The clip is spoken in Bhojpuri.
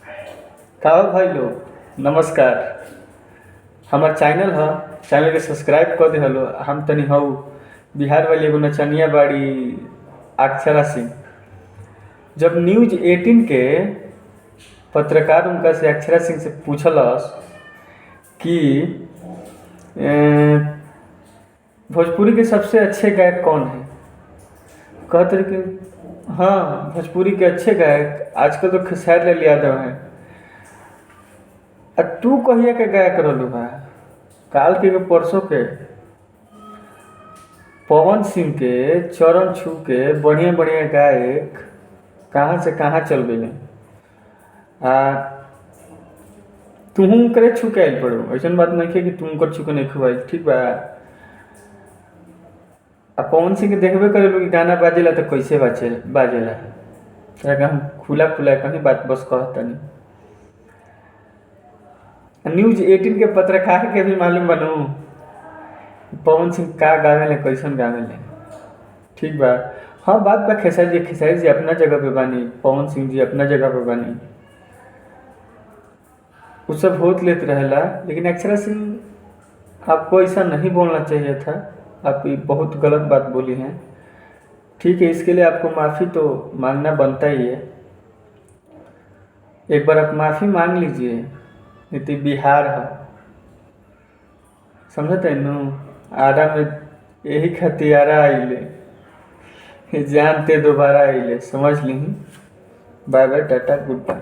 का हो भाई लोग, नमस्कार। हमार चैनल ह। चैनल के सब्सक्राइब कर दिहलो। हम तनी हऊ बिहार वाली एगो नचनिया बाड़ी, अक्षरा सिंह। जब न्यूज़ 18 के पत्रकार उनका से अक्षरा सिंह से पूछलस कि भोजपुरी के सबसे अच्छे गायक कौन है, कहते रहे कि हाँ, भोजपुरी के अच्छे गायक आजकल तो खेसारी लाल यादव हैं। तू कहिया के गायक रहलू है? काल के परसों के पवन सिंह के चरण छू के बढ़िया बढ़िया गायक कहाँ से कहाँ चल गए। आ तुहू करे छू के आइल पड़ो, ऐसा बात नहीं है कि तुम कर छू के नहीं खुआई, ठीक बा। पवन सिंह के देखबे करे लोग गाना बाजेला तो कैसे बाजेला तरह का हम खुला खुला कहीं बात बस कहता नहीं। न्यूज़ 18 के पत्रकार के भी मालूम बनू पवन सिंह का गावे ले, कैसन गावे ले, ठीक बा। हाँ, बात बा खेसारी जी अपना जगह पे बानी, पवन सिंह जी अपना जगह पे बानी, वो सब होत लेत रहेला। लेकिन अक्षरा सिंह, आपको ऐसा नहीं बोलना चाहिए था। आप ये बहुत गलत बात बोली हैं, ठीक है। इसके लिए आपको माफ़ी तो मांगना बनता ही है। एक बार आप माफ़ी मांग लीजिए, नहीं तो बिहार है, समझते हैं नु। आरा में यही खतियारा आइले, जानते दोबारा आइले, समझ ली। Bye bye, tata, good by.